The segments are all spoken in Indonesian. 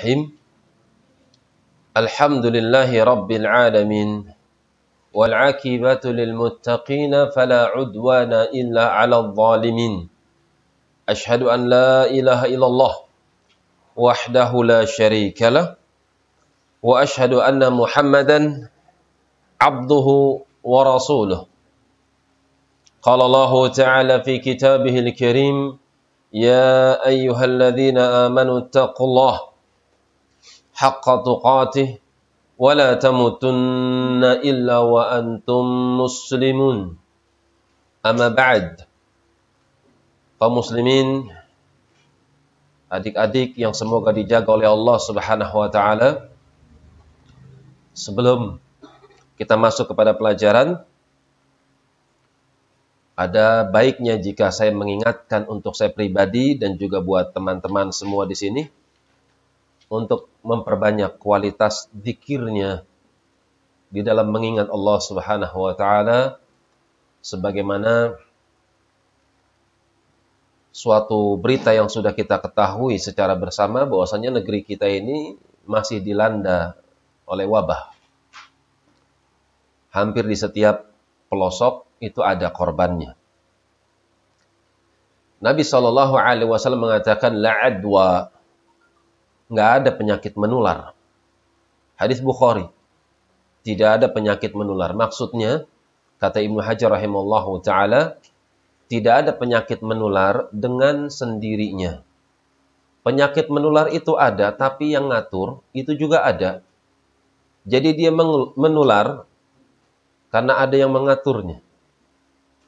Bismillahirrahmanirrahim. Alhamdulillahi Rabbil Alamin. Wal'aqibatu lilmuttaqina fala udwana illa 'alal zalimin. Ashhadu an la ilaha illallah wahdahu la syarika lah. Wa ashhadu anna Muhammadan abduhu wa rasuluh. Qala Allah Ta'ala fi kitabihil karim, ya ayyuhalladzina amanu taqullaha haqqa tuqatih wa la tamutunna illa wa antum muslimun. Amma ba'd. Kaum muslimin, adik-adik yang semoga dijaga oleh Allah Subhanahu wa taala. Sebelum kita masuk kepada pelajaran, ada baiknya jika saya mengingatkan untuk saya pribadi dan juga buat teman-teman semua di sini untuk memperbanyak kualitas zikirnya di dalam mengingat Allah Subhanahu wa taala, sebagaimana suatu berita yang sudah kita ketahui secara bersama bahwasanya negeri kita ini masih dilanda oleh wabah. Hampir di setiap pelosok itu ada korbannya. Nabi SAW mengatakan la adwa, nggak ada penyakit menular. Hadis Bukhari, tidak ada penyakit menular. Maksudnya, kata Ibnu Hajar rahimahullahu taala, tidak ada penyakit menular dengan sendirinya. Penyakit menular itu ada, tapi yang ngatur itu juga ada. Jadi dia menular karena ada yang mengaturnya.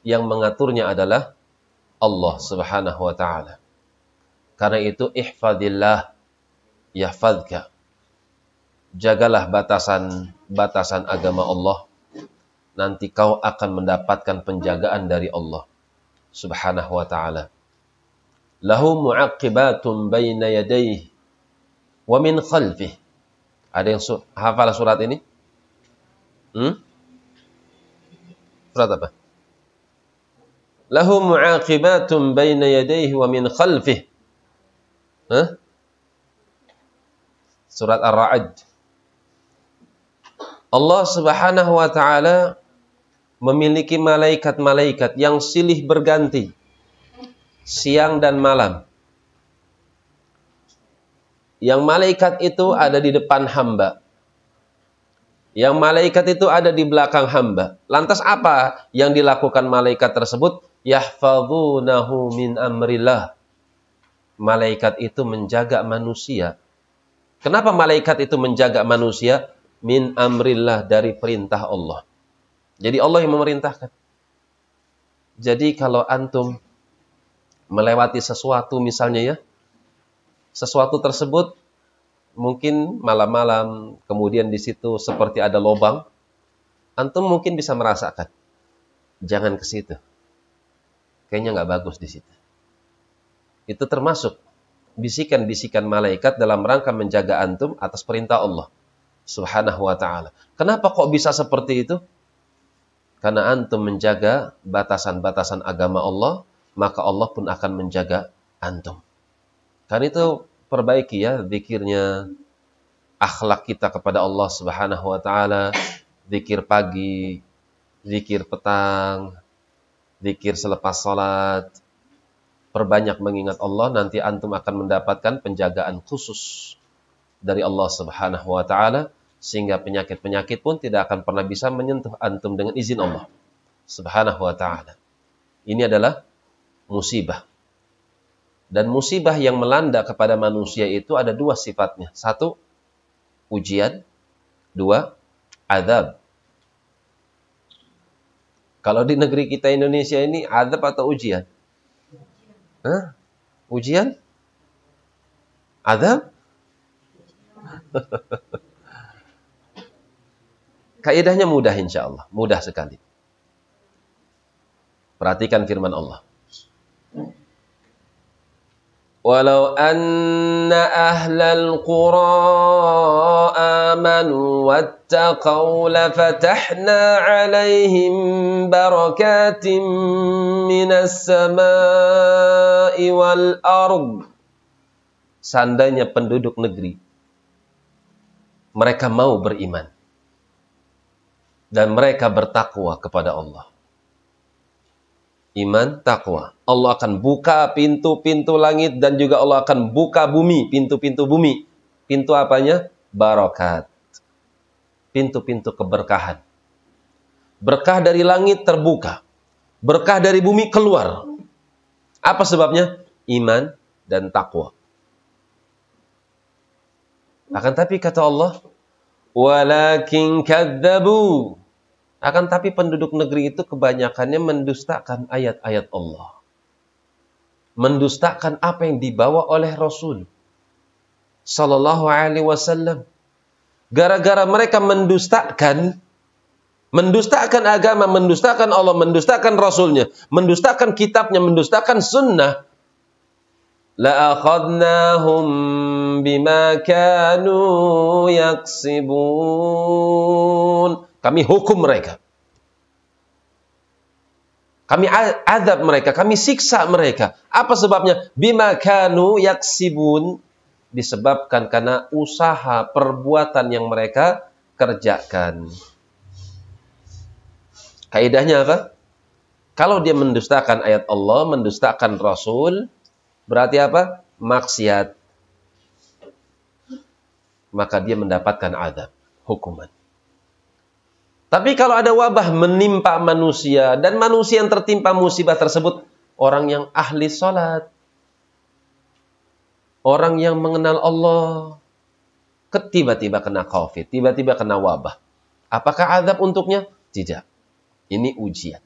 Yang mengaturnya adalah Allah Subhanahu wa taala. Karena itu ihfadillah yahfadka. Jagalah batasan agama Allah. Nanti kau akan mendapatkan penjagaan dari Allah Subhanahu wa taala. Lahu mu'aqibatun baina yadayhi wa min khalfihi. Ada yang hafal surat ini? Surat apa? Lahu mu'aqibatun baina yadayhi wa min khalfihi. Surat Ar-Ra'd. Allah Subhanahu wa taala memiliki malaikat-malaikat yang silih berganti siang dan malam. Yang malaikat itu ada di depan hamba. Yang malaikat itu ada di belakang hamba. Lantas apa yang dilakukan malaikat tersebut? Yahfazunahu min amrillah. Malaikat itu menjaga manusia. Kenapa malaikat itu menjaga manusia? Min amrillah, dari perintah Allah. Jadi Allah yang memerintahkan. Jadi kalau antum melewati sesuatu misalnya ya, sesuatu tersebut mungkin malam-malam, kemudian di situ seperti ada lubang, antum mungkin bisa merasakan, jangan ke situ. Kayaknya nggak bagus di situ. Itu termasuk bisikan-bisikan malaikat dalam rangka menjaga antum atas perintah Allah Subhanahu wa taala. Kenapa kok bisa seperti itu? Karena antum menjaga batasan-batasan agama Allah, maka Allah pun akan menjaga antum. Karena itu perbaiki ya zikirnya, akhlak kita kepada Allah Subhanahu wa taala, zikir pagi, zikir petang, zikir selepas salat. Perbanyak mengingat Allah, nanti antum akan mendapatkan penjagaan khusus dari Allah Subhanahu wa taala, sehingga penyakit-penyakit pun tidak akan pernah bisa menyentuh antum dengan izin Allah Subhanahu wa ta'ala. Ini adalah musibah. Dan musibah yang melanda kepada manusia itu ada dua sifatnya. Satu, ujian. Dua, azab. Kalau di negeri kita Indonesia ini, azab atau ujian? Ujian? Azab? Kaidahnya mudah insya Allah. Mudah sekali. Perhatikan firman Allah. Walau anna ahlal qura amanu wattaqaw lafatahna alaihim barakatim minas samai wal ard. Seandainya penduduk negeri mereka mau beriman. Dan mereka bertakwa kepada Allah. Iman, takwa. Allah akan buka pintu-pintu langit dan juga Allah akan buka bumi, pintu-pintu bumi. Pintu apanya? Barokat. Pintu-pintu keberkahan. Berkah dari langit terbuka. Berkah dari bumi keluar. Apa sebabnya? Iman dan takwa. Akan tapi kata Allah, walakin kadzabu. Akan tapi penduduk negeri itu kebanyakannya mendustakan ayat-ayat Allah. Mendustakan apa yang dibawa oleh Rasul sallallahu alaihi wasallam. Gara-gara mereka mendustakan agama, mendustakan Allah, mendustakan Rasulnya, mendustakan kitabnya, mendustakan sunnah. لَأَخَذْنَاهُمْ بِمَا كَانُوا يَكْسِبُونَ. Kami hukum mereka. Kami azab mereka, kami siksa mereka. Apa sebabnya? Bima kanu yaksibun. Disebabkan karena usaha perbuatan yang mereka kerjakan. Kaidahnya apa? Kalau dia mendustakan ayat Allah, mendustakan Rasul, berarti apa? Maksiat. Maka dia mendapatkan azab, hukuman. Tapi kalau ada wabah menimpa manusia, dan manusia yang tertimpa musibah tersebut, orang yang ahli sholat, orang yang mengenal Allah, tiba-tiba kena COVID, tiba-tiba kena wabah. Apakah azab untuknya? Tidak. Ini ujian.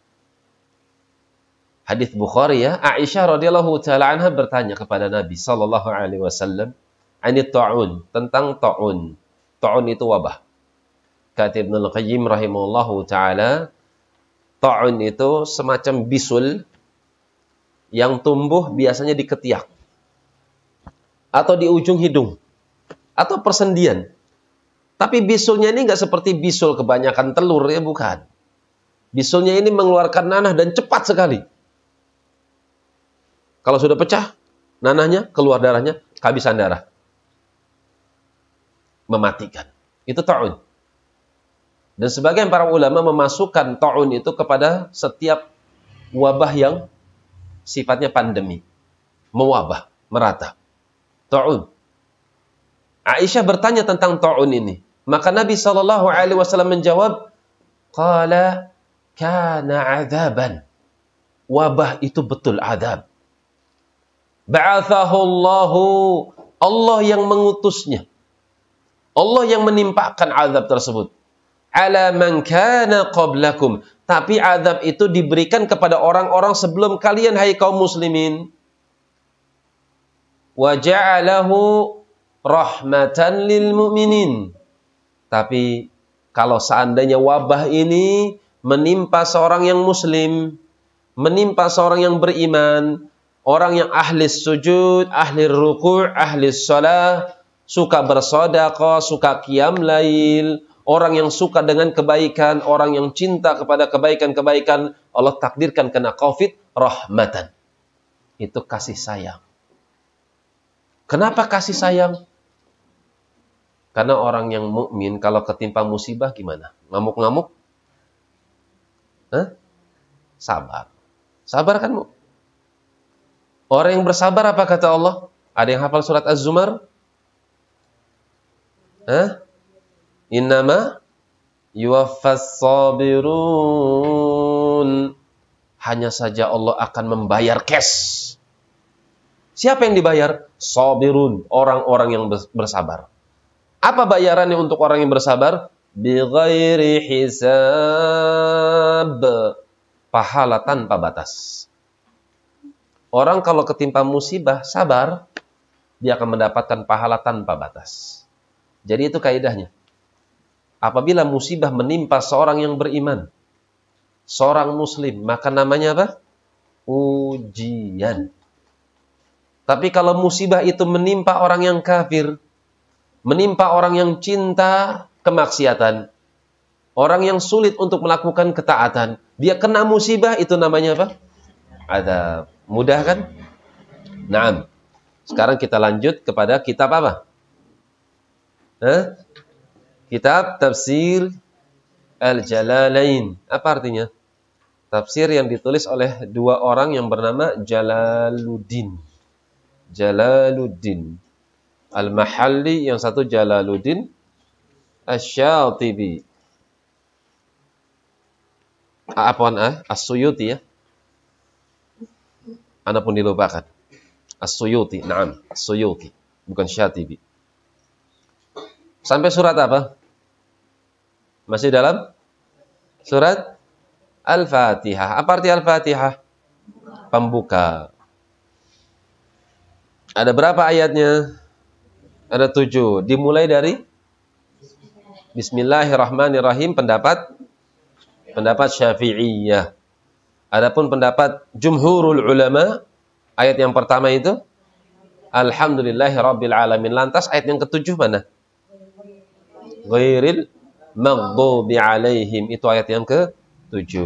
Hadis Bukhari ya, Aisyah radhiyallahu taala anha bertanya kepada Nabi sallallahu alaihi wasallam, "Anit ta'un," tentang ta'un. Ta'un itu wabah. Kata Ibnu Al-Qayyim rahimahullahu taala, ta'un itu semacam bisul yang tumbuh biasanya di ketiak atau di ujung hidung atau persendian. Tapi bisulnya ini nggak seperti bisul kebanyakan telur ya, bukan. Bisulnya ini mengeluarkan nanah dan cepat sekali. Kalau sudah pecah nanahnya, keluar darahnya, kehabisan darah. Mematikan. Itu ta'un. Dan sebagian para ulama memasukkan ta'un itu kepada setiap wabah yang sifatnya pandemi. Mewabah, merata. Ta'un. Aisyah bertanya tentang ta'un ini. Maka Nabi SAW menjawab, Qala kana adzaban. Wabah itu betul azab. Ba'athahu Allahu. Allah yang mengutusnya. Allah yang menimpakan azab tersebut. Ala man kana qablakum. Tapi azab itu diberikan kepada orang-orang sebelum kalian, hai kaum muslimin. Wa ja'alahu rahmatan lil mu'minin. Tapi kalau seandainya wabah ini menimpa seorang yang muslim, menimpa seorang yang beriman, orang yang ahli sujud, ahli ruku', ahli shalah, suka bersedekah, suka qiyam lail, orang yang suka dengan kebaikan, orang yang cinta kepada kebaikan-kebaikan, Allah takdirkan kena COVID, rahmatan. Itu kasih sayang. Kenapa kasih sayang? Karena orang yang mukmin kalau ketimpa musibah gimana? Ngamuk-ngamuk? Sabar. Sabar kan, Bu? Orang yang bersabar apa kata Allah? Ada yang hafal surat Az-Zumar? Innama yuwaffas sabirun. Hanya saja Allah akan membayar cash. Siapa yang dibayar? Sabirun, orang-orang yang bersabar. Apa bayarannya untuk orang yang bersabar? Bighairi hisab. Pahala tanpa batas. Orang kalau ketimpa musibah, sabar, dia akan mendapatkan pahala tanpa batas. Jadi itu kaidahnya. Apabila musibah menimpa seorang yang beriman, seorang muslim, maka namanya apa? Ujian. Tapi kalau musibah itu menimpa orang yang kafir, menimpa orang yang cinta kemaksiatan, orang yang sulit untuk melakukan ketaatan, dia kena musibah, itu namanya apa? Azab. Mudah kan? Naam. Sekarang kita lanjut kepada kitab apa? Kitab Tafsir Al-Jalalain. Apa artinya? Tafsir yang ditulis oleh dua orang yang bernama Jalaluddin. Jalaluddin Al-Mahalli, yang satu Jalaluddin Asy-Syatibi. As-Suyuti ya. Ana pun dilupakan. As-Suyuti, na'am, As-Suyuti, bukan Syatibi. Sampai surat apa? Masih dalam surat Al-Fatihah. Apa arti Al-Fatihah? Pembuka. Ada berapa ayatnya? Ada 7. Dimulai dari Bismillahirrahmanirrahim, pendapat Syafi'iyah. Adapun pendapat jumhurul ulama, ayat yang pertama itu Alhamdulillahirabbil alamin. Lantas ayat yang ke-7 mana? Ghairil maghdubi alaihim, itu ayat yang ke-7.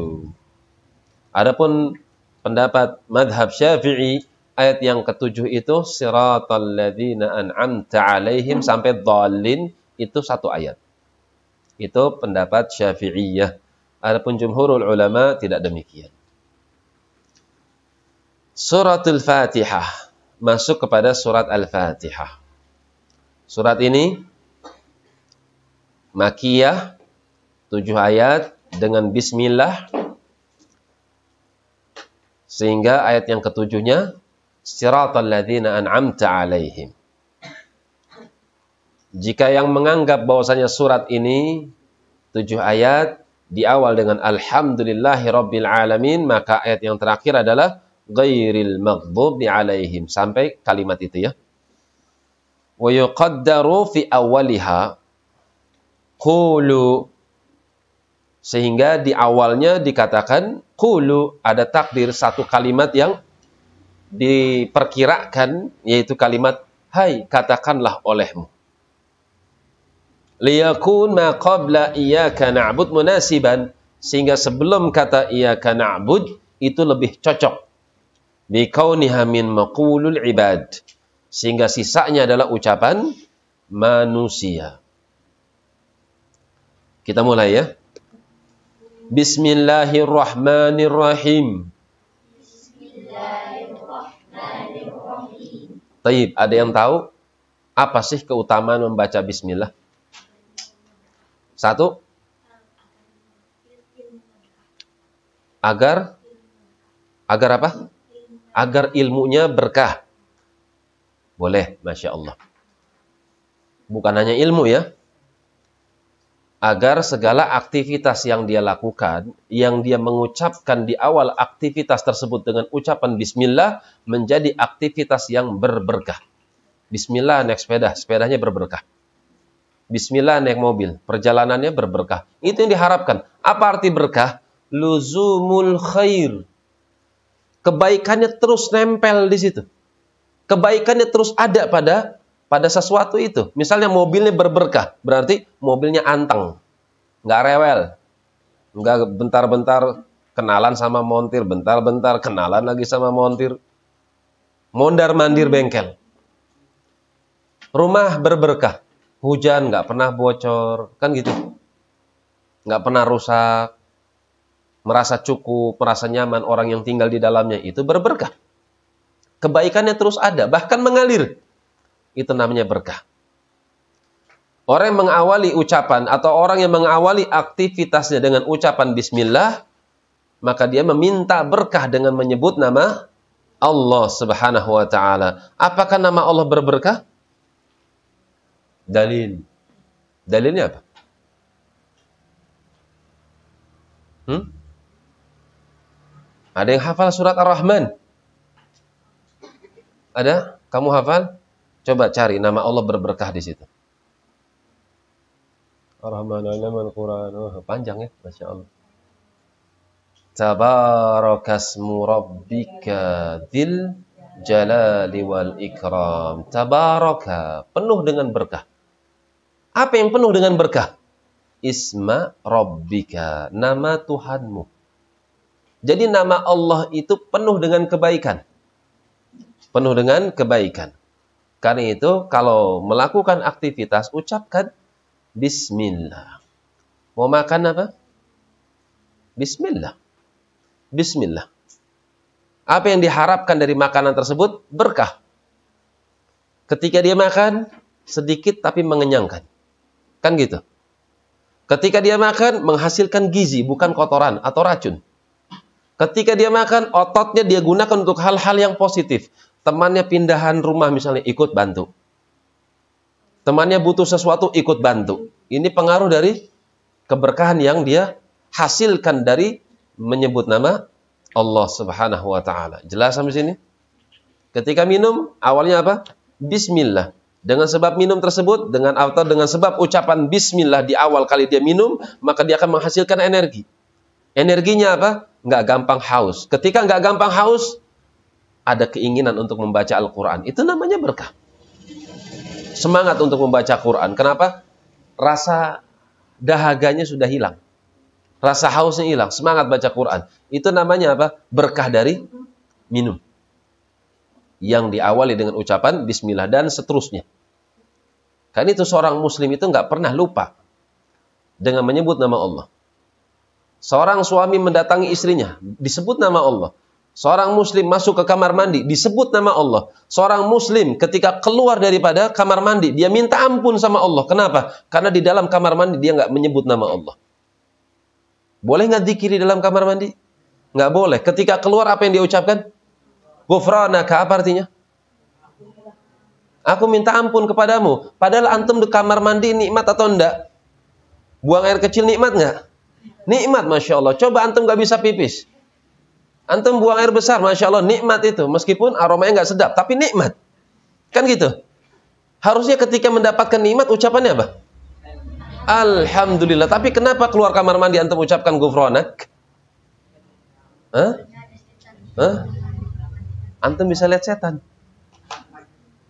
Adapun pendapat madhab Syafi'i, ayat yang ke-7 itu siratal ladzina an'amta alaihim sampai dhalin, itu satu ayat. Itu pendapat Syafi'iyah. Adapun jumhurul ulama tidak demikian. Suratul Fatihah masuk kepada surat Al-Fatihah. Surat ini Makkiyah, 7 ayat dengan bismillah, sehingga ayat yang ke-7-nya siratal ladzina an'amta alaihim. Jika yang menganggap bahwasanya surat ini 7 ayat di awal dengan alhamdulillahirabbil alamin, maka ayat yang terakhir adalah ghairil maghdubi alaihim sampai kalimat itu ya. Wa yuqaddaru fi awwaliha qulu, sehingga di awalnya dikatakan qulu, ada takdir satu kalimat yang diperkirakan, yaitu kalimat hai, katakanlah olehmu. Liyakun ma qabla iyyaka na'bud munasiban, sehingga sebelum kata iyyaka na'bud itu lebih cocok bi kauniha min maqulul ibad, sehingga sisanya adalah ucapan manusia. Kita mulai ya. Bismillahirrahmanirrahim. Bismillahirrahmanirrahim. Taib, ada yang tahu apa sih keutamaan membaca bismillah? Satu, agar apa? Agar ilmunya berkah. Boleh, Masya Allah. Bukan hanya ilmu ya. Agar segala aktivitas yang dia lakukan, yang dia mengucapkan di awal aktivitas tersebut dengan ucapan bismillah, menjadi aktivitas yang berberkah. Bismillah naik sepeda, sepedanya berberkah. Bismillah naik mobil, perjalanannya berberkah. Itu yang diharapkan. Apa arti berkah? Luzumul khair. Kebaikannya terus nempel di situ. Kebaikannya terus ada pada sesuatu itu. Misalnya mobilnya berberkah, berarti mobilnya anteng, nggak rewel, nggak bentar-bentar kenalan sama montir, bentar-bentar kenalan lagi sama montir, mondar-mandir bengkel. Rumah berberkah, hujan nggak pernah bocor, kan gitu, nggak pernah rusak, merasa cukup, merasa nyaman orang yang tinggal di dalamnya, itu berberkah. Kebaikannya terus ada, bahkan mengalir. Itu namanya berkah. Orang yang mengawali ucapan atau orang yang mengawali aktivitasnya dengan ucapan bismillah, maka dia meminta berkah dengan menyebut nama Allah Subhanahu wa ta'ala. Apakah nama Allah berberkah? Dalil. Dalilnya apa? Ada yang hafal surat Ar-Rahman? Ada? Kamu hafal? Coba cari nama Allah berberkah di situ. Ar-Rahman al Quran. Oh, panjang ya, Masya Allah. Tabarakasmu rabbika dzil jalali wal ikram. Tabaraka, penuh dengan berkah. Apa yang penuh dengan berkah? Isma rabbika, nama Tuhanmu. Jadi nama Allah itu penuh dengan kebaikan. Penuh dengan kebaikan. Karena itu, kalau melakukan aktivitas, ucapkan Bismillah. Mau makan apa? Bismillah. Bismillah. Apa yang diharapkan dari makanan tersebut? Berkah. Ketika dia makan, sedikit tapi mengenyangkan. Kan gitu. Ketika dia makan, menghasilkan gizi, bukan kotoran atau racun. Ketika dia makan, ototnya dia gunakan untuk hal-hal yang positif. Temannya pindahan rumah misalnya, ikut bantu. Temannya butuh sesuatu, ikut bantu. Ini pengaruh dari keberkahan yang dia hasilkan dari menyebut nama Allah Subhanahu wa Ta'ala. Jelas sampai sini? Ketika minum, awalnya apa? Bismillah. Dengan sebab minum tersebut, dengan sebab ucapan Bismillah di awal kali dia minum, maka dia akan menghasilkan energi. Energinya apa? Nggak gampang haus. Ketika nggak gampang haus, ada keinginan untuk membaca Al-Quran. Itu namanya berkah. Semangat untuk membaca Quran. Kenapa? Rasa dahaganya sudah hilang. Rasa hausnya hilang. Semangat baca Quran. Itu namanya apa? Berkah dari minum. Yang diawali dengan ucapan Bismillah dan seterusnya. Kan itu seorang muslim itu nggak pernah lupa dengan menyebut nama Allah. Seorang suami mendatangi istrinya, disebut nama Allah. Seorang muslim masuk ke kamar mandi, disebut nama Allah. Seorang muslim ketika keluar daripada kamar mandi, dia minta ampun sama Allah. Kenapa? Karena di dalam kamar mandi dia nggak menyebut nama Allah. Boleh nggak dzikir di dalam kamar mandi? Nggak boleh. Ketika keluar apa yang dia ucapkan? Ghufranaka, apa artinya? Aku minta ampun kepadamu. Padahal antum di kamar mandi nikmat atau enggak? Buang air kecil nikmat nggak? Nikmat, Masya Allah. Coba antum nggak bisa pipis. Antum buang air besar, Masya Allah, nikmat itu. Meskipun aromanya nggak sedap, tapi nikmat. Kan gitu. Harusnya ketika mendapatkan nikmat, ucapannya apa? Alhamdulillah. Tapi kenapa keluar kamar mandi antum ucapkan Ghufranak? Antum bisa lihat setan.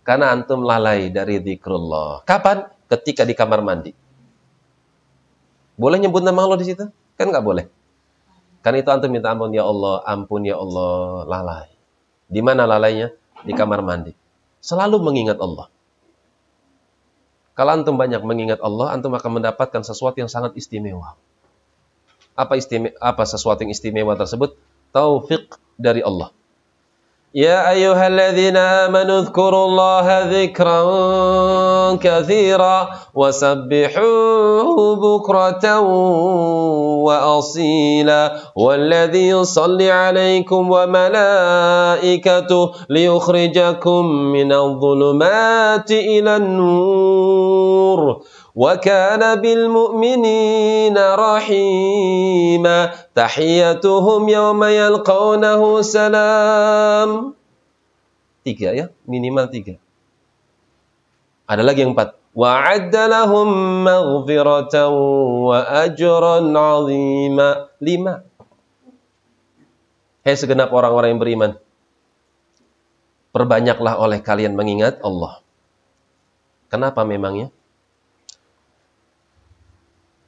Karena antum lalai dari zikrullah. Kapan? Ketika di kamar mandi. Boleh nyebut nama Allah di situ? Kan nggak boleh. Kan itu antum minta ampun, ya Allah, lalai. Di mana lalainya? Di kamar mandi. Selalu mengingat Allah. Kalau antum banyak mengingat Allah, antum akan mendapatkan sesuatu yang sangat istimewa. Apa sesuatu yang istimewa tersebut? Taufik dari Allah. Ya ayyuhalladzina amanu dzkurullaha dzikran katsira wasabbihuhu bukratan wa asila walladzi yusalli 'alaikum wa malaikatuhu liyukhrijakum minadh dhulumati ilan nur wa kana bil mu'minina rahima tahiyyatuhum yawma yalqawnahu salam. 3 ya, minimal 3. Ada lagi yang 4. Wa'adda lahum maghfiratan wa ajran 'azima. 5. Hai segenap orang-orang yang beriman, perbanyaklah oleh kalian mengingat Allah. Kenapa memangnya?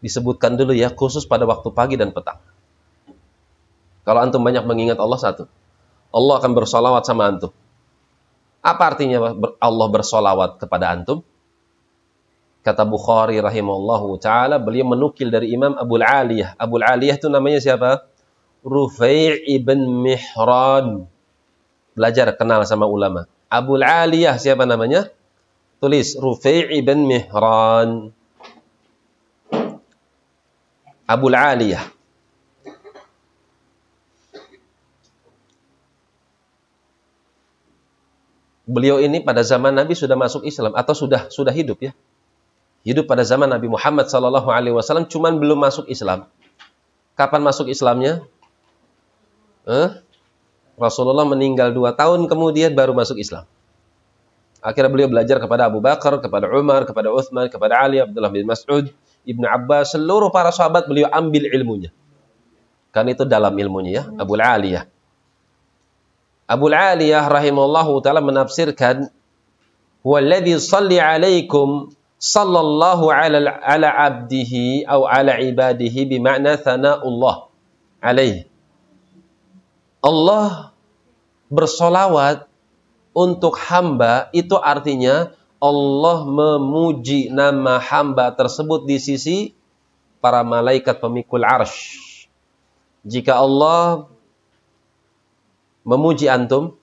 Disebutkan dulu ya, khusus pada waktu pagi dan petang. Kalau antum banyak mengingat Allah, 1, Allah akan bersolawat sama antum. Apa artinya Allah bersolawat kepada antum? Kata Bukhari rahimahullahu ta'ala, beliau menukil dari Imam Abul Aliyah. Abul Aliyah itu namanya siapa? Rufai' ibn Mihran. Belajar, kenal sama ulama. Abul Aliyah siapa namanya? Tulis, Rufai' ibn Mihran. Abul Aliyah. Beliau ini pada zaman Nabi sudah masuk Islam atau sudah hidup ya. Hidup pada zaman Nabi Muhammad SAW, cuman belum masuk Islam. Kapan masuk Islamnya? Rasulullah meninggal 2 tahun kemudian baru masuk Islam. Akhirnya beliau belajar kepada Abu Bakar, kepada Umar, kepada Uthman, kepada Ali, Abdullah bin Mas'ud, Ibnu Abbas, seluruh para sahabat beliau ambil ilmunya. Kan itu dalam ilmunya ya, Abul Aliyah. Abul Aliyah rahimahullahu ta'ala menafsirkan, "Huwallazi shalli 'alaikum sallallahu ala 'abdihi aw ala 'ibadihi bima'na thana'ullah 'alaihi." Allah bersolawat untuk hamba, itu artinya Allah memuji nama hamba tersebut di sisi para malaikat pemikul arsy. Jika Allah memuji antum,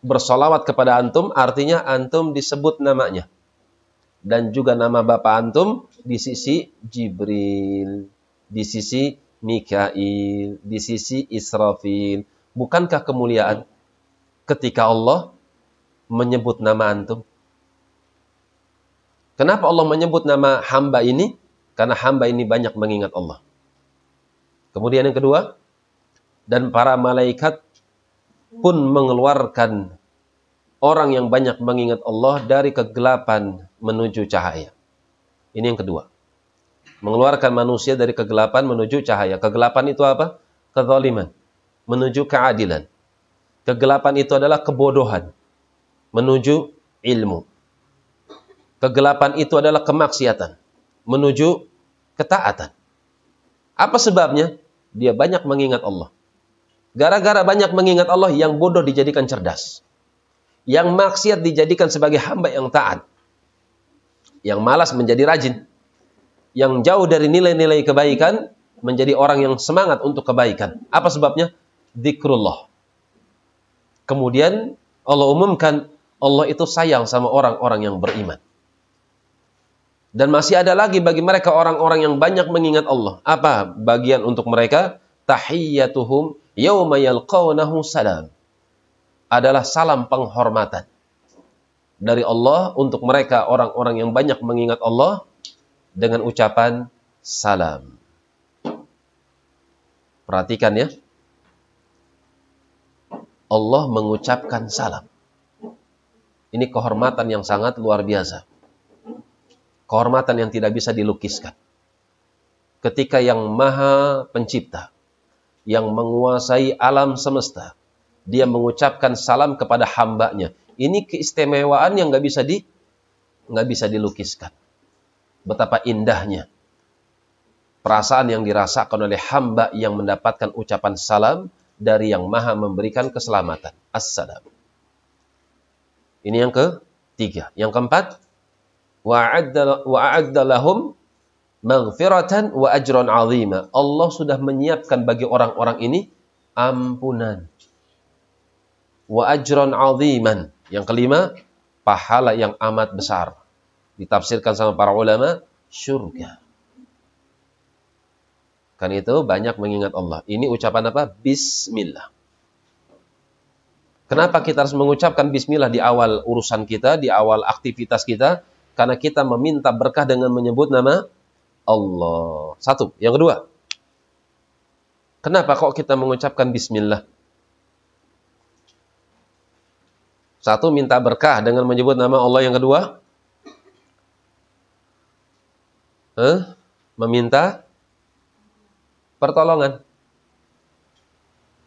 bersolawat kepada antum, artinya antum disebut namanya. Dan juga nama bapak antum di sisi Jibril, di sisi Mikail, di sisi Israfil. Bukankah kemuliaan ketika Allah menyebut nama antum? Kenapa Allah menyebut nama hamba ini? Karena hamba ini banyak mengingat Allah. Kemudian yang kedua, dan para malaikat pun mengeluarkan orang yang banyak mengingat Allah dari kegelapan menuju cahaya. Ini yang kedua. Mengeluarkan manusia dari kegelapan menuju cahaya. Kegelapan itu apa? Kezaliman. Menuju keadilan. Kegelapan itu adalah kebodohan. Menuju ilmu. Kegelapan itu adalah kemaksiatan. Menuju ketaatan. Apa sebabnya? Dia banyak mengingat Allah. Gara-gara banyak mengingat Allah, yang bodoh dijadikan cerdas. Yang maksiat dijadikan sebagai hamba yang taat. Yang malas menjadi rajin. Yang jauh dari nilai-nilai kebaikan menjadi orang yang semangat untuk kebaikan. Apa sebabnya? Dzikrullah. Kemudian Allah umumkan, Allah itu sayang sama orang-orang yang beriman. Dan masih ada lagi bagi mereka orang-orang yang banyak mengingat Allah. Apa bagian untuk mereka? Tahiyyatuhum yawma yalqawnahu salam. Adalah salam penghormatan dari Allah untuk mereka orang-orang yang banyak mengingat Allah dengan ucapan salam. Perhatikan ya. Allah mengucapkan salam. Ini kehormatan yang sangat luar biasa. Kehormatan yang tidak bisa dilukiskan. Ketika yang Maha Pencipta, yang menguasai alam semesta, dia mengucapkan salam kepada hambanya. Ini keistimewaan yang nggak bisa dilukiskan. Betapa indahnya perasaan yang dirasakan oleh hamba yang mendapatkan ucapan salam dari yang Maha memberikan keselamatan. Assalam. Ini yang ketiga. Yang keempat, wa'adda lahum maghfiratan wa ajran 'azima. Allah sudah menyiapkan bagi orang-orang ini ampunan. Wa ajran 'aziman. Yang kelima, pahala yang amat besar. Ditafsirkan sama para ulama, surga. Kan itu banyak mengingat Allah. Ini ucapan apa? Bismillah. Kenapa kita harus mengucapkan bismillah di awal urusan kita, di awal aktivitas kita? Karena kita meminta berkah dengan menyebut nama Allah. Satu. Yang kedua, kenapa kok kita mengucapkan bismillah? Satu, minta berkah dengan menyebut nama Allah. Yang kedua, meminta pertolongan.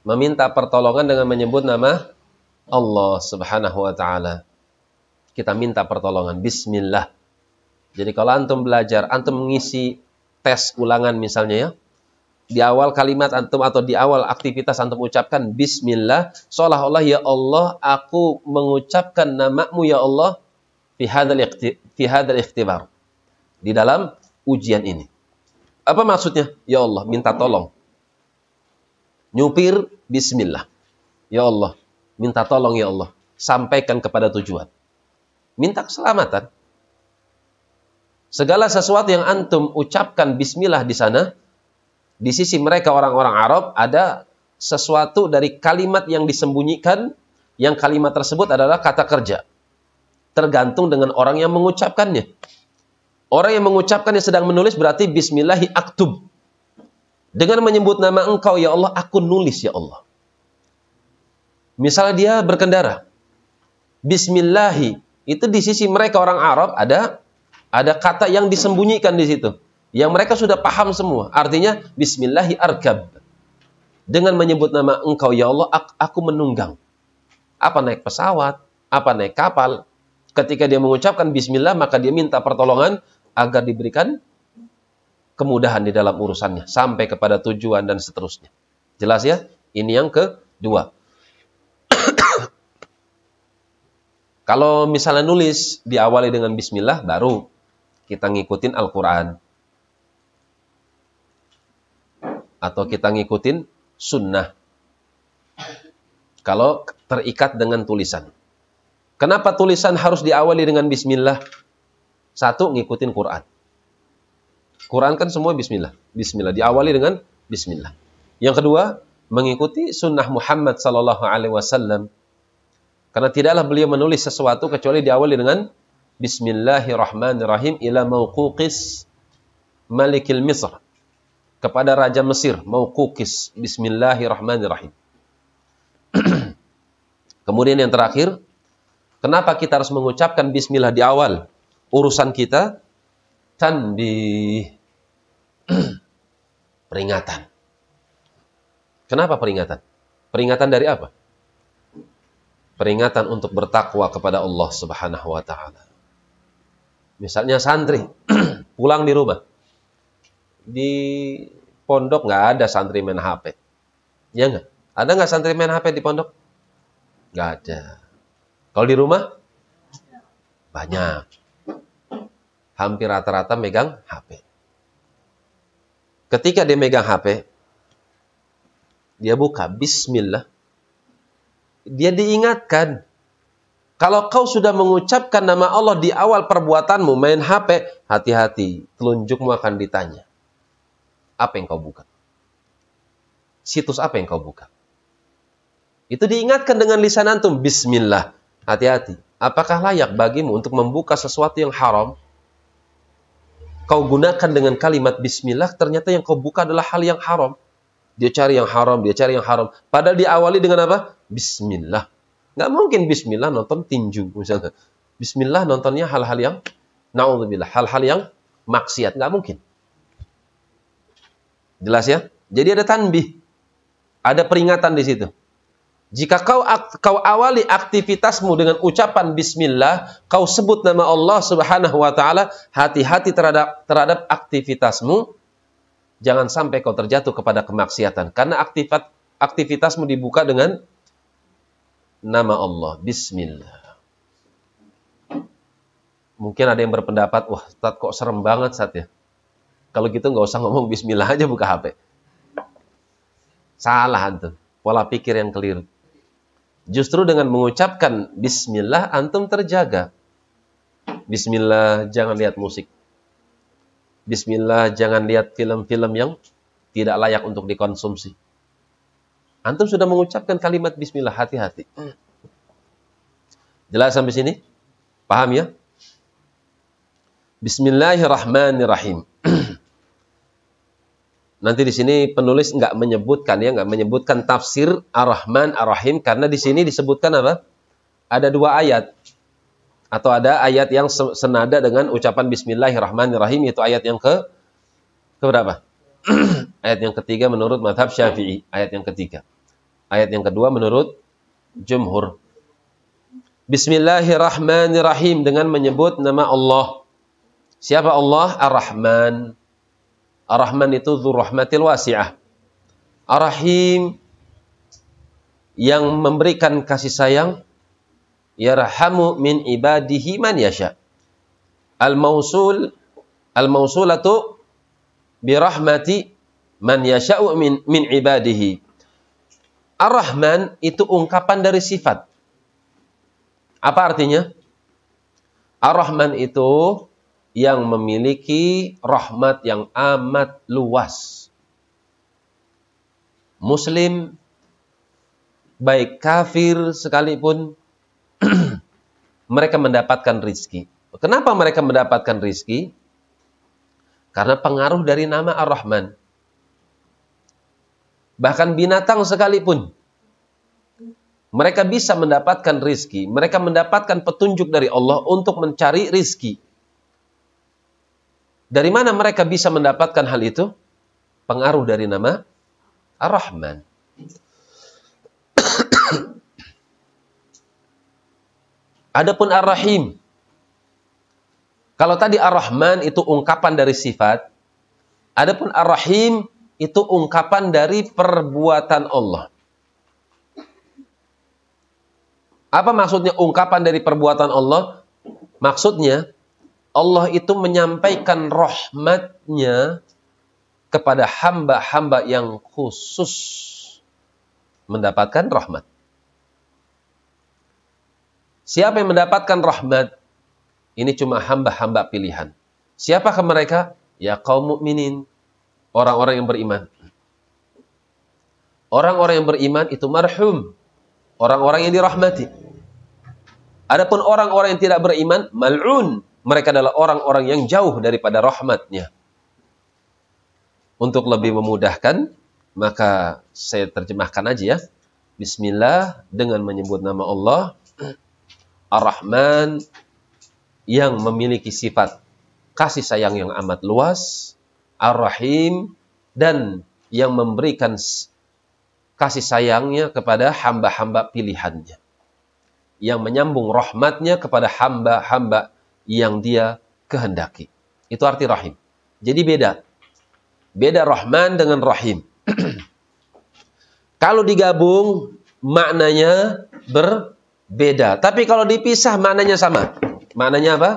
Meminta pertolongan dengan menyebut nama Allah Subhanahu wa ta'ala. Kita minta pertolongan. Bismillah. Jadi kalau antum belajar, antum mengisi tes ulangan misalnya ya, di awal kalimat antum atau di awal aktivitas antum ucapkan bismillah, seolah-olah ya Allah, aku mengucapkan namamu ya Allah fi hadzal ikhtibar. Di dalam ujian ini. Apa maksudnya? Ya Allah, minta tolong. Nyupir bismillah. Ya Allah, minta tolong ya Allah, sampaikan kepada tujuan. Minta keselamatan. Segala sesuatu yang antum ucapkan bismillah di sana, di sisi mereka orang-orang Arab, ada sesuatu dari kalimat yang disembunyikan, yang kalimat tersebut adalah kata kerja. Tergantung dengan orang yang mengucapkannya. Orang yang mengucapkannya sedang menulis berarti bismillahi aktub. Dengan menyebut nama engkau ya Allah, aku nulis ya Allah. Misalnya dia berkendara. Bismillahi. Itu di sisi mereka orang Arab ada kata yang disembunyikan di situ. Yang mereka sudah paham semua. Artinya bismillahi arkab. Dengan menyebut nama engkau ya Allah, aku menunggang. Apa naik pesawat, apa naik kapal. Ketika dia mengucapkan bismillah, maka dia minta pertolongan agar diberikan kemudahan di dalam urusannya. Sampai kepada tujuan dan seterusnya. Jelas ya? Ini yang kedua. Kalau misalnya nulis diawali dengan bismillah, baru kita ngikutin Al-Quran. Atau kita ngikutin sunnah. Kalau terikat dengan tulisan. Kenapa tulisan harus diawali dengan bismillah? Satu, ngikutin Quran. Quran kan semua bismillah. Bismillah, diawali dengan bismillah. Yang kedua, mengikuti sunnah Muhammad SAW. Karena tidaklah beliau menulis sesuatu kecuali diawali dengan Bismillahirrahmanirrahim ila Mauqukis Malikil Misr. Kepada Raja Mesir, Mauqukis. Bismillahirrahmanirrahim. Kemudian yang terakhir, kenapa kita harus mengucapkan bismillah di awal urusan kita? Tanbih. Peringatan. Kenapa peringatan? Peringatan dari apa? Peringatan untuk bertakwa kepada Allah Subhanahu wa taala. Misalnya santri pulang di rumah. Di pondok nggak ada santri main HP. Ya nggak? Ada nggak santri main HP di pondok? Nggak ada. Kalau di rumah? Banyak. Hampir rata-rata megang HP. Ketika dia megang HP, dia buka bismillah. Dia diingatkan, kalau kau sudah mengucapkan nama Allah di awal perbuatanmu main HP, hati-hati, telunjukmu akan ditanya. Apa yang kau buka? Situs apa yang kau buka? Itu diingatkan dengan lisan antum, bismillah. Hati-hati, apakah layak bagimu untuk membuka sesuatu yang haram? Kau gunakan dengan kalimat bismillah, ternyata yang kau buka adalah hal yang haram. Dia cari yang haram, dia cari yang haram. Padahal diawali dengan apa? Bismillah. Nggak mungkin bismillah nonton tinju misalnya. Bismillah nontonnya hal-hal yang na'udzubillah, hal-hal yang maksiat. Nggak mungkin. Jelas ya? Jadi ada tanbih. Ada peringatan di situ. Jika kau awali aktivitasmu dengan ucapan bismillah, kau sebut nama Allah Subhanahu wa taala, hati-hati terhadap aktivitasmu. Jangan sampai kau terjatuh kepada kemaksiatan. Karena aktivitasmu dibuka dengan nama Allah. Bismillah. Mungkin ada yang berpendapat, wah Ustaz kok serem banget Ustaz ya. Kalau gitu nggak usah ngomong bismillah aja buka HP. Salah antum. Pola pikir yang keliru. Justru dengan mengucapkan bismillah antum terjaga. Bismillah, jangan lihat musik. Bismillah, jangan lihat film-film yang tidak layak untuk dikonsumsi. Antum sudah mengucapkan kalimat bismillah, hati-hati. Jelas sampai sini? Paham ya? Bismillahirrahmanirrahim. Nanti di sini penulis nggak menyebutkan tafsir Ar-Rahman Ar-Rahim karena di sini disebutkan apa? Ada dua ayat. Atau ada ayat yang senada dengan ucapan Bismillahirrahmanirrahim, yaitu ayat yang ke berapa? Ayat yang ketiga menurut mazhab Syafi'i, ayat yang ketiga. Ayat yang kedua menurut jumhur. Bismillahirrahmanirrahim dengan menyebut nama Allah. Siapa Allah? Ar-Rahman. Ar-Rahman itu dzur rahmatil wasi'ah. Ar-Rahim yang memberikan kasih sayang. Yarhamu min ibadihi man yasha. Al-mausulatu birahmati man yasha'u min ibadihi. Ar-Rahman itu ungkapan dari sifat. Apa artinya? Ar-Rahman itu yang memiliki rahmat yang amat luas. Muslim, baik kafir sekalipun, mereka mendapatkan rizki. Kenapa mereka mendapatkan rizki? Karena pengaruh dari nama Ar-Rahman. Bahkan binatang sekalipun, mereka bisa mendapatkan rizki. Mereka mendapatkan petunjuk dari Allah untuk mencari rizki. Dari mana mereka bisa mendapatkan hal itu? Pengaruh dari nama Ar-Rahman. Adapun Ar-Rahim. Kalau tadi Ar-Rahman itu ungkapan dari sifat, adapun Ar-Rahim itu ungkapan dari perbuatan Allah. Apa maksudnya ungkapan dari perbuatan Allah? Maksudnya Allah itu menyampaikan rahmatnya kepada hamba-hamba yang khusus mendapatkan rahmat. Siapa yang mendapatkan rahmat? Ini cuma hamba-hamba pilihan. Siapakah mereka? Ya kaum mukminin, orang-orang yang beriman. Orang-orang yang beriman itu marhum, orang-orang yang dirahmati. Adapun orang-orang yang tidak beriman, mal'un, mereka adalah orang-orang yang jauh daripada rahmatnya. Untuk lebih memudahkan, maka saya terjemahkan aja ya. Bismillah, dengan menyebut nama Allah, Ar-Rahman, yang memiliki sifat kasih sayang yang amat luas, Ar-Rahim, dan yang memberikan kasih sayangnya kepada hamba-hamba pilihannya, yang menyambung rahmatnya kepada hamba-hamba yang dia kehendaki. Itu arti rahim. Jadi beda. Beda Rahman dengan Rahim. Kalau digabung, maknanya berbeda. Tapi kalau dipisah, maknanya sama. Maknanya apa?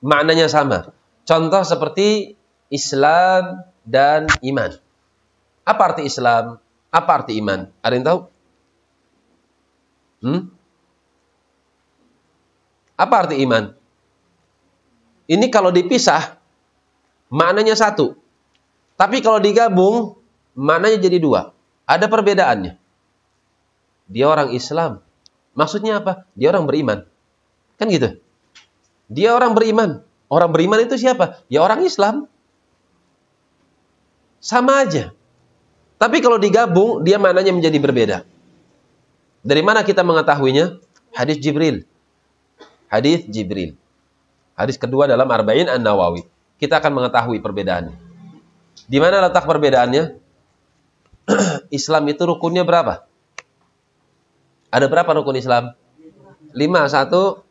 Maknanya sama. Contoh seperti Islam dan iman. Apa arti Islam? Apa arti iman? Ada yang tahu? Apa arti iman? Ini kalau dipisah, maknanya satu. Tapi kalau digabung, maknanya jadi dua. Ada perbedaannya. Dia orang Islam. Maksudnya apa? Dia orang beriman. Kan gitu. Dia orang beriman. Orang beriman itu siapa? Ya orang Islam. Sama aja. Tapi kalau digabung, dia maknanya menjadi berbeda. Dari mana kita mengetahuinya? Hadis Jibril. Hadis Jibril. Hadis kedua dalam Arba'in An-Nawawi. Kita akan mengetahui perbedaannya. Di mana letak perbedaannya? Islam itu rukunnya berapa? Ada berapa rukun Islam? 5. 1.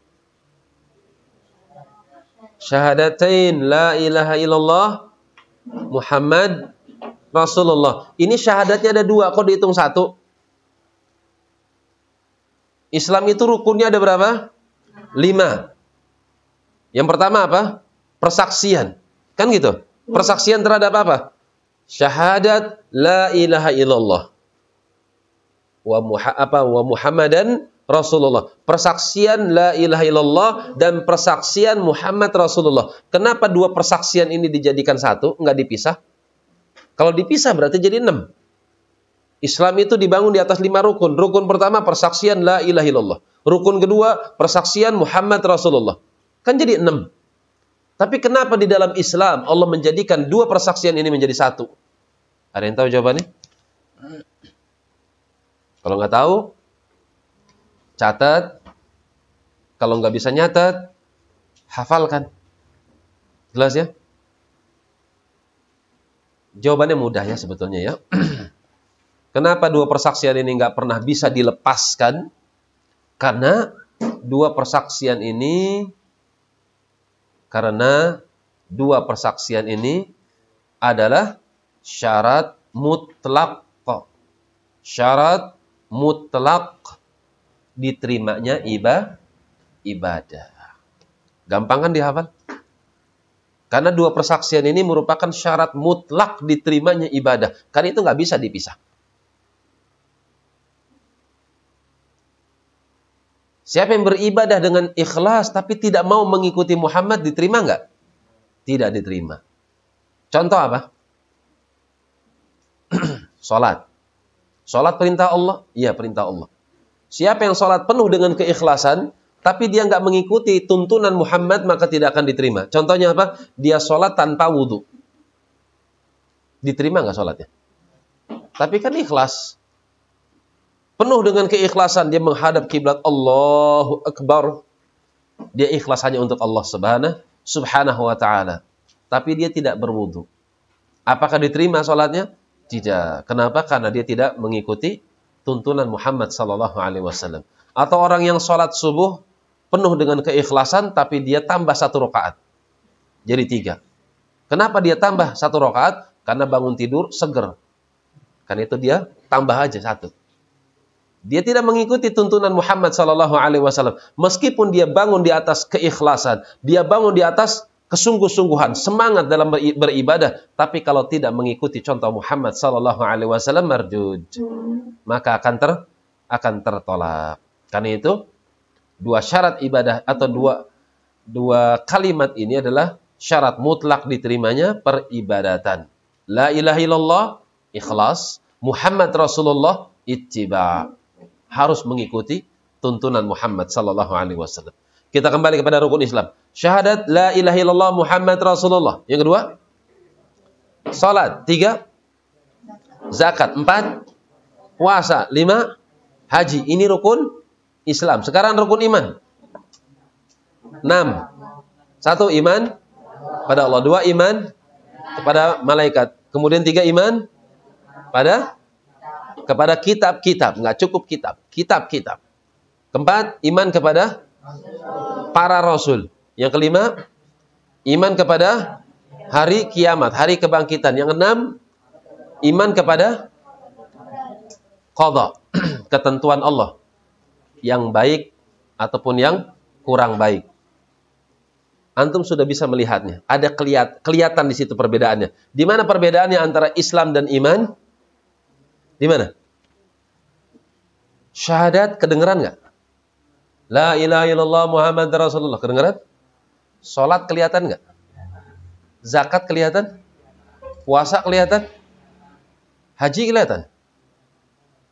Syahadatain la ilaha illallah Muhammad Rasulullah. Ini syahadatnya ada 2. Kok dihitung 1? Islam itu rukunnya ada berapa? 5. Yang pertama apa? Persaksian. Kan gitu? Persaksian terhadap apa? Syahadat la ilaha illallah wa Muhammadan Rasulullah. Persaksian la ilaha illallah dan persaksian Muhammad Rasulullah. Kenapa 2 persaksian ini dijadikan 1? Enggak dipisah? Kalau dipisah berarti jadi 6. Islam itu dibangun di atas 5 rukun. Rukun pertama persaksian la ilaha illallah. Rukun kedua persaksian Muhammad Rasulullah. Kan jadi 6. Tapi kenapa di dalam Islam Allah menjadikan 2 persaksian ini menjadi 1? Ada yang tahu jawabannya? Kalau nggak tahu, catat. Kalau nggak bisa nyatat, hafalkan. Jelas ya? Jawabannya mudah ya sebetulnya ya. Kenapa 2 persaksian ini nggak pernah bisa dilepaskan? Karena 2 persaksian ini adalah syarat mutlak. Syarat mutlak diterimanya ibadah. Gampang kan dihafal? Karena 2 persaksian ini merupakan syarat mutlak diterimanya ibadah. Karena itu nggak bisa dipisah. Siapa yang beribadah dengan ikhlas tapi tidak mau mengikuti Muhammad, diterima nggak? Tidak diterima. Contoh apa? Salat. Salat perintah Allah? Iya, perintah Allah. Siapa yang salat penuh dengan keikhlasan, tapi dia nggak mengikuti tuntunan Muhammad, maka tidak akan diterima. Contohnya apa? Dia salat tanpa wudhu. Diterima nggak salatnya? Tapi kan ikhlas. Penuh dengan keikhlasan, dia menghadap kiblat, Allahu Akbar. Dia ikhlas hanya untuk Allah subhanahu wa ta'ala. Tapi dia tidak berwudu. Apakah diterima sholatnya? Tidak. Kenapa? Karena dia tidak mengikuti tuntunan Muhammad SAW. Atau orang yang sholat subuh penuh dengan keikhlasan, tapi dia tambah 1 rakaat. Jadi 3. Kenapa dia tambah 1 rakaat? Karena bangun tidur seger. Karena itu dia tambah aja 1. Dia tidak mengikuti tuntunan Muhammad sallallahu alaihi wasallam. Meskipun dia bangun di atas keikhlasan, dia bangun di atas kesungguh-sungguhan, semangat dalam beribadah, tapi kalau tidak mengikuti contoh Muhammad sallallahu alaihi wasallam, mardud. Maka akan tertolak. Karena itu, dua syarat ibadah atau dua kalimat ini adalah syarat mutlak diterimanya peribadatan. La ilaha illallah, ikhlas. Muhammad Rasulullah, ittiba. Harus mengikuti tuntunan Muhammad sallallahu alaihi wasallam. Kita kembali kepada rukun Islam. Syahadat la ilaha illallah Muhammad Rasulullah. Yang kedua, salat. 3, zakat. 4, puasa. 5, haji. Ini rukun Islam. Sekarang rukun iman. 6. 1, iman pada Allah. 2, iman kepada malaikat. Kemudian 3, iman kepada kitab-kitab. Nggak cukup kitab. Kitab-kitab. Keempat, iman kepada para rasul. Yang kelima, iman kepada hari kiamat, hari kebangkitan. Yang keenam, iman kepada qadha, ketentuan Allah. Yang baik ataupun yang kurang baik. Antum sudah bisa melihatnya. Ada kelihatan di situ perbedaannya. Di mana perbedaannya antara Islam dan iman? Di mana? Syahadat kedengeran nggak? La ilaha illallah Muhammad Rasulullah kedengeran? Salat kelihatan nggak? Zakat kelihatan? Puasa kelihatan? Haji kelihatan?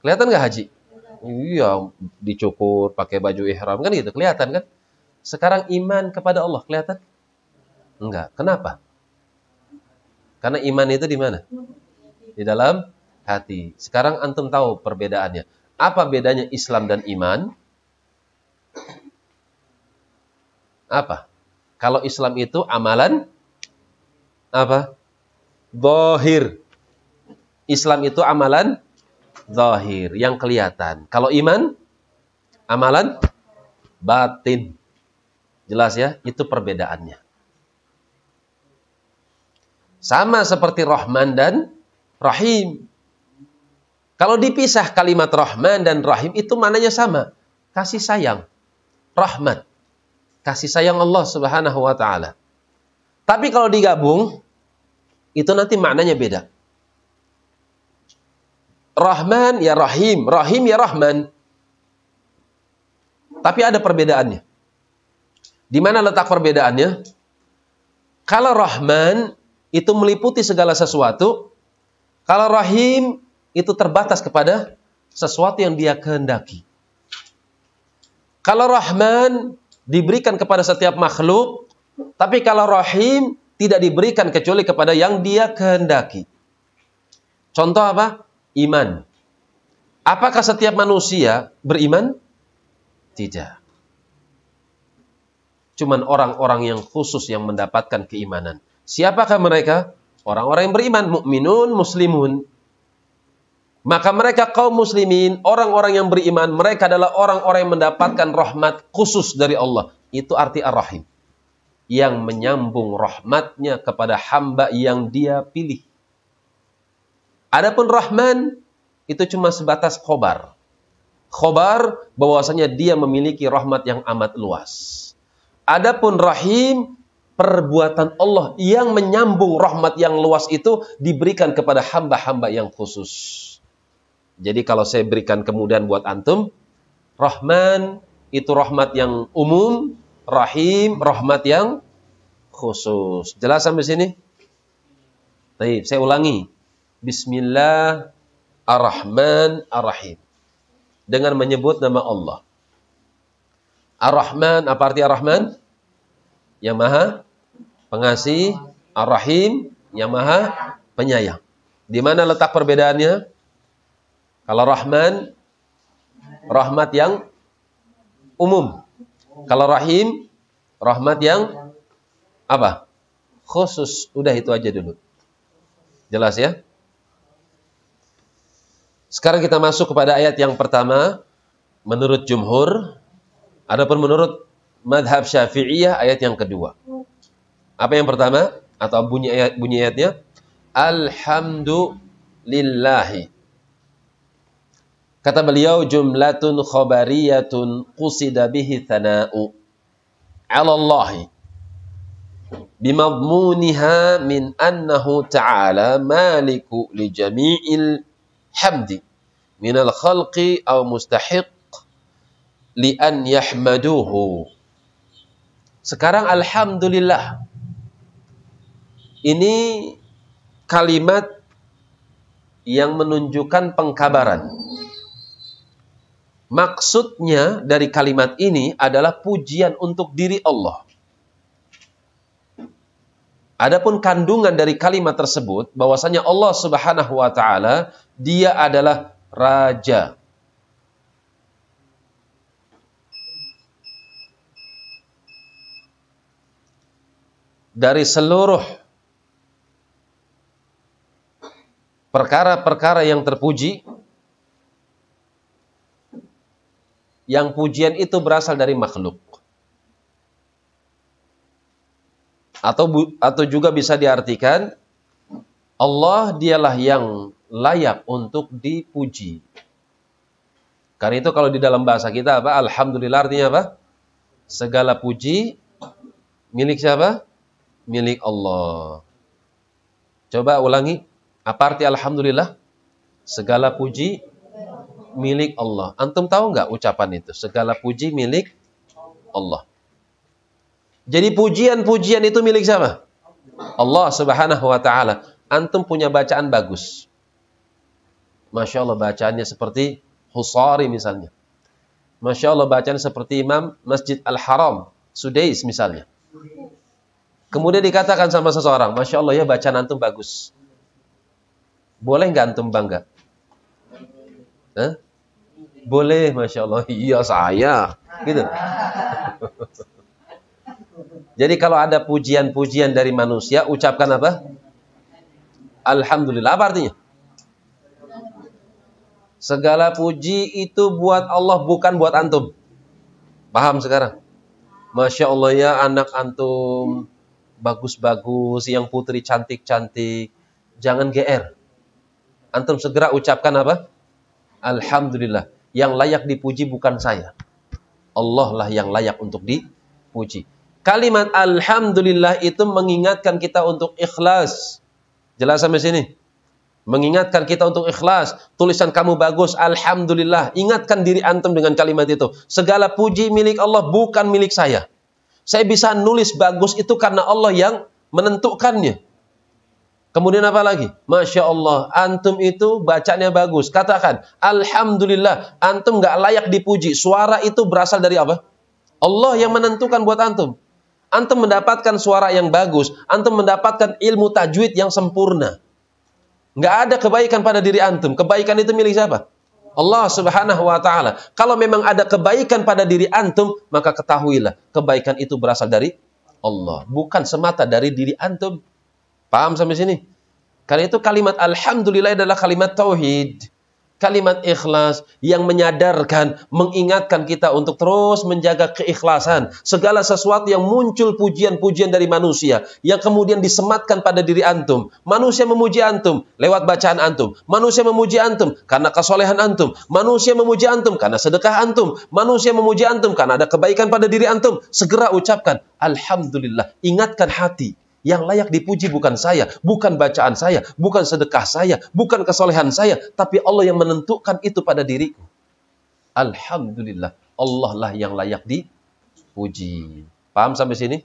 Kelihatan nggak haji? Iya, dicukur, pakai baju ihram kan gitu, kelihatan kan? Sekarang iman kepada Allah kelihatan? Enggak. Kenapa? Karena iman itu di mana? Di dalam hati. Sekarang antum tahu perbedaannya. Apa bedanya Islam dan iman? Apa? Kalau Islam itu amalan apa? Zahir. Islam itu amalan zahir, yang kelihatan. Kalau iman, amalan batin. Jelas ya? Itu perbedaannya. Sama seperti Rahman dan Rahim. Kalau dipisah kalimat Rahman dan Rahim itu maknanya sama. Kasih sayang. Rahmat. Kasih sayang Allah Subhanahu wa ta'ala. Tapi kalau digabung, itu nanti maknanya beda. Rahman ya Rahim. Rahim ya Rahman. Tapi ada perbedaannya. Di mana letak perbedaannya? Kalau Rahman itu meliputi segala sesuatu. Kalau Rahim itu terbatas kepada sesuatu yang dia kehendaki. Kalau Rahman diberikan kepada setiap makhluk, tapi kalau Rahim tidak diberikan kecuali kepada yang dia kehendaki. Contoh apa? Iman. Apakah setiap manusia beriman? Tidak. Cuman orang-orang yang khusus yang mendapatkan keimanan. Siapakah mereka? Orang-orang yang beriman, mukminun, muslimun. Maka mereka kaum muslimin, orang-orang yang beriman, mereka adalah orang-orang yang mendapatkan rahmat khusus dari Allah. Itu arti ar-Rahim. Yang menyambung rahmatnya kepada hamba yang dia pilih. Adapun Rahman, itu cuma sebatas khobar. Khobar bahwasanya dia memiliki rahmat yang amat luas. Adapun Rahim, perbuatan Allah yang menyambung rahmat yang luas itu diberikan kepada hamba-hamba yang khusus. Jadi kalau saya berikan kemudahan buat antum, Rahman itu rahmat yang umum, Rahim rahmat yang khusus. Jelas sampai sini? Baik, saya ulangi. Bismillahirrahmanirrahim. Dengan menyebut nama Allah. Ar-Rahman, apa arti Ar-Rahman? Yang maha pengasih. Ar-Rahim, yang maha penyayang. Di mana letak perbedaannya? Kalau Rahman, rahmat yang umum. Kalau Rahim, rahmat yang apa? Khusus. Udah itu aja dulu. Jelas ya? Sekarang kita masuk kepada ayat yang pertama. Menurut jumhur. Adapun menurut madhab Syafi'iyah, ayat yang kedua. Apa yang pertama? Atau bunyi ayatnya? Alhamdulillahi. Kata beliau, jumlatun khabariyatun qusida bihi thana'u 'ala Allah bimadmuniha min annahu ta'ala maliku li jami'il hamdi minal khalqi aw mustahiq li an yahmaduhu. Sekarang alhamdulillah. Ini kalimat yang menunjukkan pengkabaran. Maksudnya dari kalimat ini adalah pujian untuk diri Allah. Adapun kandungan dari kalimat tersebut bahwasanya Allah Subhanahu wa taala dia adalah raja. Dari seluruh perkara-perkara yang terpuji, yang pujian itu berasal dari makhluk. Atau juga bisa diartikan Allah dialah yang layak untuk dipuji. Karena itu kalau di dalam bahasa kita apa? Alhamdulillah artinya apa? Segala puji milik siapa? Milik Allah. Coba ulangi. Apa arti alhamdulillah? Segala puji milik Allah. Antum tahu nggak ucapan itu? Segala puji milik Allah. Jadi pujian-pujian itu milik siapa? Allah Subhanahu wa taala. Antum punya bacaan bagus. Masya Allah bacaannya seperti Husari misalnya. Masya Allah bacaan seperti Imam Masjid Al-Haram, Sudais misalnya. Kemudian dikatakan sama seseorang, Masya Allah ya bacaan antum bagus. Boleh nggak antum bangga? Hah? Boleh, Masya Allah. Iya saya. Gitu. Jadi kalau ada pujian-pujian dari manusia, ucapkan apa? Alhamdulillah. Apa artinya? Segala puji itu buat Allah, bukan buat antum. Paham sekarang? Masya Allah ya anak antum bagus-bagus, yang putri cantik-cantik. Jangan GR. Antum segera ucapkan apa? Alhamdulillah. Yang layak dipuji bukan saya. Allah lah yang layak untuk dipuji. Kalimat alhamdulillah itu mengingatkan kita untuk ikhlas. Jelas sampai sini? Mengingatkan kita untuk ikhlas. Tulisan kamu bagus, alhamdulillah. Ingatkan diri antum dengan kalimat itu. Segala puji milik Allah, bukan milik saya. Saya bisa nulis bagus itu karena Allah yang menentukannya. Kemudian apa lagi? Masya Allah, antum itu bacanya bagus. Katakan, alhamdulillah, antum gak layak dipuji. Suara itu berasal dari apa? Allah yang menentukan buat antum. Antum mendapatkan suara yang bagus. Antum mendapatkan ilmu tajwid yang sempurna. Nggak ada kebaikan pada diri antum. Kebaikan itu milik siapa? Allah Subhanahu wa ta'ala. Kalau memang ada kebaikan pada diri antum, maka ketahuilah, kebaikan itu berasal dari Allah. Bukan semata dari diri antum. Paham sampai sini? Karena itu kalimat alhamdulillah adalah kalimat tauhid. Kalimat ikhlas yang menyadarkan, mengingatkan kita untuk terus menjaga keikhlasan. Segala sesuatu yang muncul pujian-pujian dari manusia, yang kemudian disematkan pada diri antum. Manusia memuji antum lewat bacaan antum. Manusia memuji antum karena kesolehan antum. Manusia memuji antum karena sedekah antum. Manusia memuji antum karena ada kebaikan pada diri antum. Segera ucapkan, alhamdulillah. Ingatkan hati. Yang layak dipuji bukan saya, bukan bacaan saya, bukan sedekah saya, bukan kesolehan saya, tapi Allah yang menentukan itu pada diriku. Alhamdulillah, Allah lah yang layak dipuji. Paham sampai sini?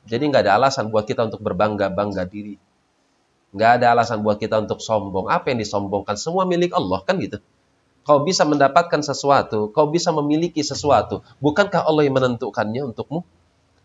Jadi nggak ada alasan buat kita untuk berbangga-bangga diri. Nggak ada alasan buat kita untuk sombong. Apa yang disombongkan? Semua milik Allah, kan gitu. Kau bisa mendapatkan sesuatu, kau bisa memiliki sesuatu. Bukankah Allah yang menentukannya untukmu?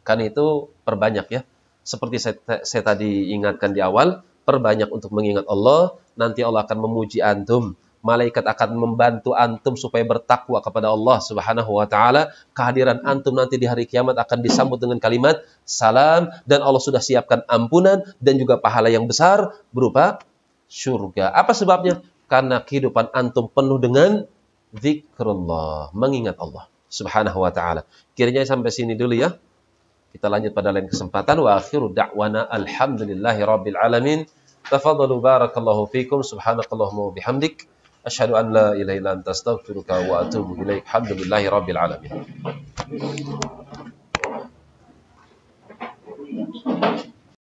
Karena itu perbanyak ya. Seperti saya tadi ingatkan di awal, perbanyak untuk mengingat Allah, nanti Allah akan memuji antum. Malaikat akan membantu antum supaya bertakwa kepada Allah Subhanahu wa ta'ala. Kehadiran antum nanti di hari kiamat akan disambut dengan kalimat salam, dan Allah sudah siapkan ampunan dan juga pahala yang besar berupa surga. Apa sebabnya? Karena kehidupan antum penuh dengan zikrullah, mengingat Allah Subhanahu wa ta'ala. Kiranya sampai sini dulu ya. Kita lanjut pada lain kesempatan. Wa akhiru da'wana alhamdulillahi rabbil alamin. Tafadhalu barakallahu fikum. Subhanakallahumma wa bihamdik. Asyhadu an la ilaha illa anta astaghfiruka wa atubu ilaik. Alhamdulillahi rabbil alamin.